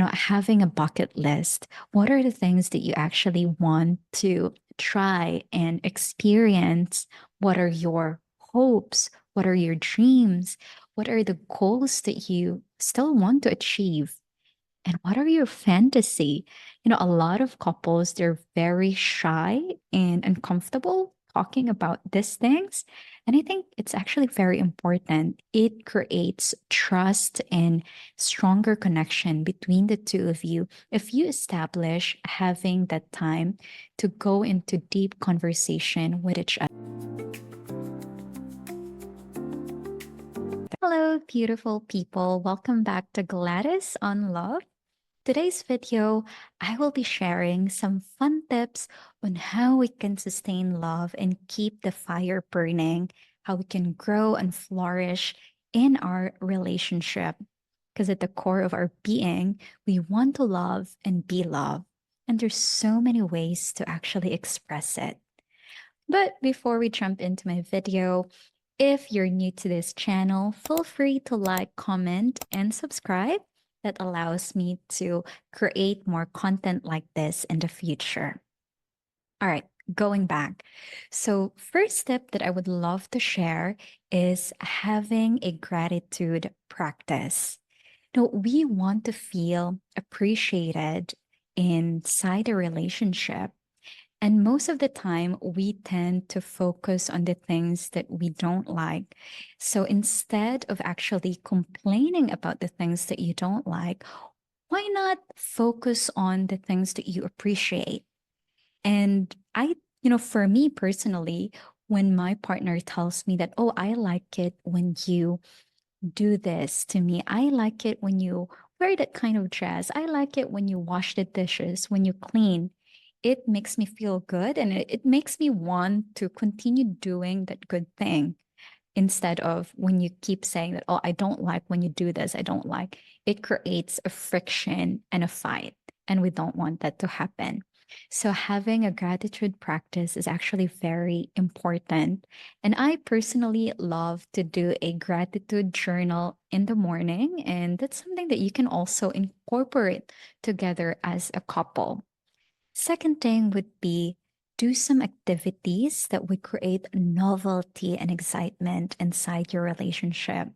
having a bucket list. What are the things that you actually want to try and experience? What are your hopes? What are your dreams? What are the goals that you still want to achieve? And what are your fantasy? A lot of couples, they're very shy and uncomfortable talking about these things. And I think it's actually very important. It creates trust and stronger connection between the two of you if you establish having that time to go into deep conversation with each other. Hello, beautiful people. Welcome back to Gladys on Love. Today's video, I will be sharing some fun tips on how we can sustain love and keep the fire burning, how we can grow and flourish in our relationship. Because at the core of our being, we want to love and be loved. And there's so many ways to actually express it. But before we jump into my video, if you're new to this channel, feel free to like, comment, and subscribe. That allows me to create more content like this in the future. All right, going back. So, first tip that I would love to share is having a gratitude practice. We want to feel appreciated inside a relationship. And most of the time, we tend to focus on the things that we don't like. So instead of actually complaining about the things that you don't like, why not focus on the things that you appreciate? And for me personally, when my partner tells me that, oh, I like it when you do this to me, I like it when you wear that kind of dress, I like it when you wash the dishes, when you clean, it makes me feel good and it makes me want to continue doing that good thing instead of when you keep saying that, oh, I don't like when you do this, I don't like. It creates a friction and a fight, and we don't want that to happen. So having a gratitude practice is actually very important. And I personally love to do a gratitude journal in the morning. And that's something that you can also incorporate together as a couple. Second thing would be do some activities that would create novelty and excitement inside your relationship.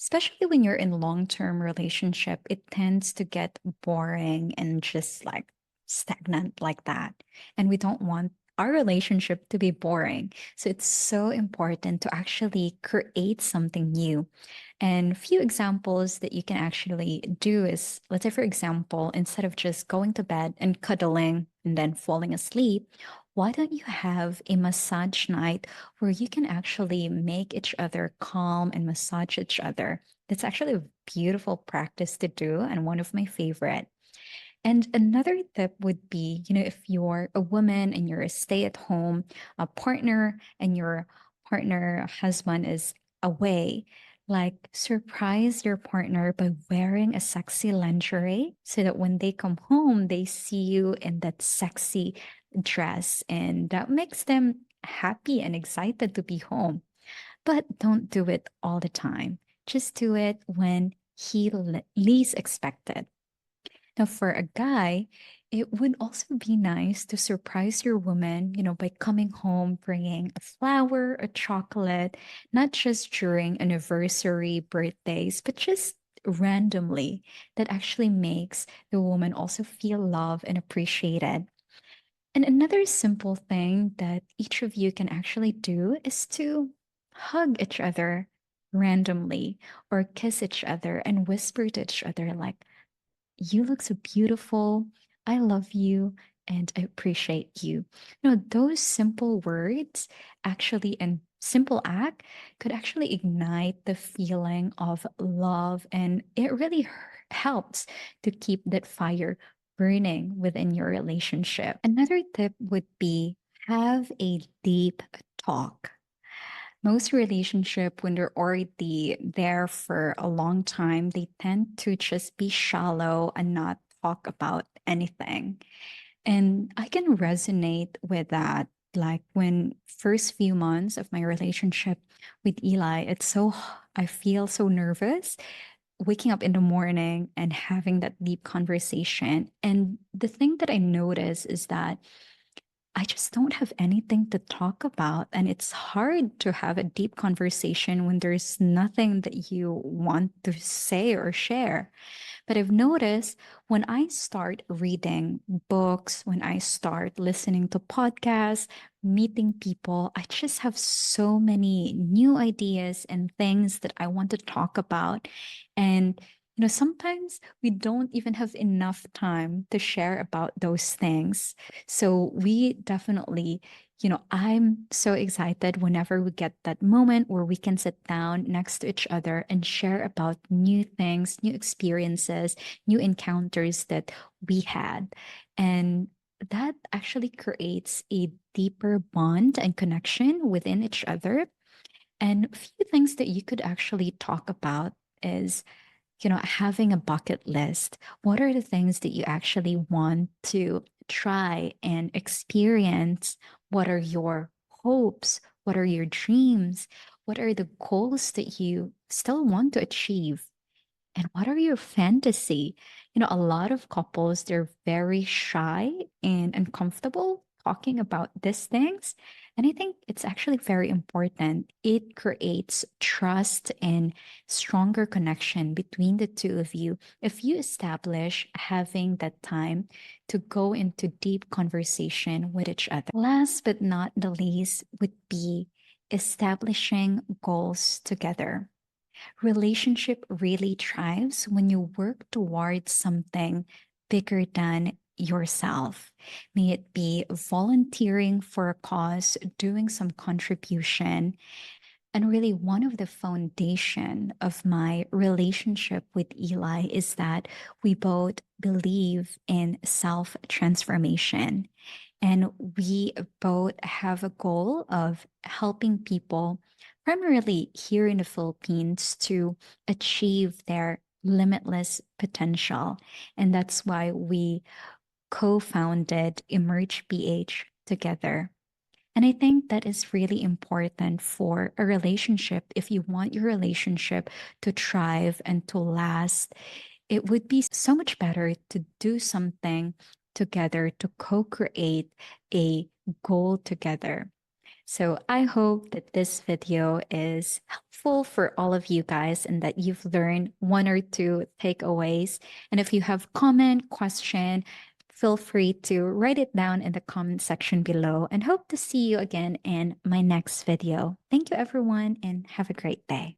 Especially when you're in long-term relationship, it tends to get boring and just like stagnant like that. And we don't want our relationship to be boring. So it's so important to actually create something new. And a few examples that you can actually do is, let's say, for example, instead of just going to bed and cuddling and then falling asleep, why don't you have a massage night where you can actually make each other calm and massage each other? That's actually a beautiful practice to do and one of my favorite. And another tip would be, if you're a woman and you're a stay-at-home partner and your partner husband is away, like surprise your partner by wearing a sexy lingerie so that when they come home, they see you in that sexy dress and that makes them happy and excited to be home. But don't do it all the time. Just do it when he least expected. Now, for a guy, it would also be nice to surprise your woman, by coming home bringing a flower, a chocolate, not just during anniversary, birthdays, but just randomly. That actually makes the woman also feel loved and appreciated. And another simple thing that each of you can actually do is to hug each other randomly or kiss each other and whisper to each other like, you look so beautiful. I love you and I appreciate you. Those simple words actually and simple act could actually ignite the feeling of love and it really helps to keep that fire burning within your relationship. Another tip would be have a deep talk. Most relationship, when they're already there for a long time, they tend to just be shallow and not talk about anything. And I can resonate with that. Like when first few months of my relationship with Eli, I feel so nervous waking up in the morning and having that deep conversation. And the thing that I notice is that I just don't have anything to talk about. And it's hard to have a deep conversation when there's nothing that you want to say or share. But I've noticed when I start reading books, when I start listening to podcasts, meeting people, I just have so many new ideas and things that I want to talk about. And sometimes we don't even have enough time to share about those things. So we definitely, I'm so excited whenever we get that moment where we can sit down next to each other and share about new things, new experiences, new encounters that we had. And that actually creates a deeper bond and connection within each other. And a few things that you could actually talk about is having a bucket list. What are the things that you actually want to try and experience? What are your hopes? What are your dreams? What are the goals that you still want to achieve? And what are your fantasy? A lot of couples, they're very shy and uncomfortable talking about these things. And I think it's actually very important. It creates trust and stronger connection between the two of you if you establish having that time to go into deep conversation with each other. Last but not the least would be establishing goals together. Relationship really thrives when you work towards something bigger than yourself. May it be volunteering for a cause, doing some contribution. And really, one of the foundation of my relationship with Eli is that we both believe in self transformation. And we both have a goal of helping people, primarily here in the Philippines, to achieve their limitless potential. And that's why we co founded Emerge BH together. And I think that is really important for a relationship. If you want your relationship to thrive and to last, it would be so much better to do something together, to co create a goal together. So I hope that this video is helpful for all of you guys and that you've learned one or two takeaways. And if you have comment, question, feel free to write it down in the comment section below and hope to see you again in my next video. Thank you everyone and have a great day.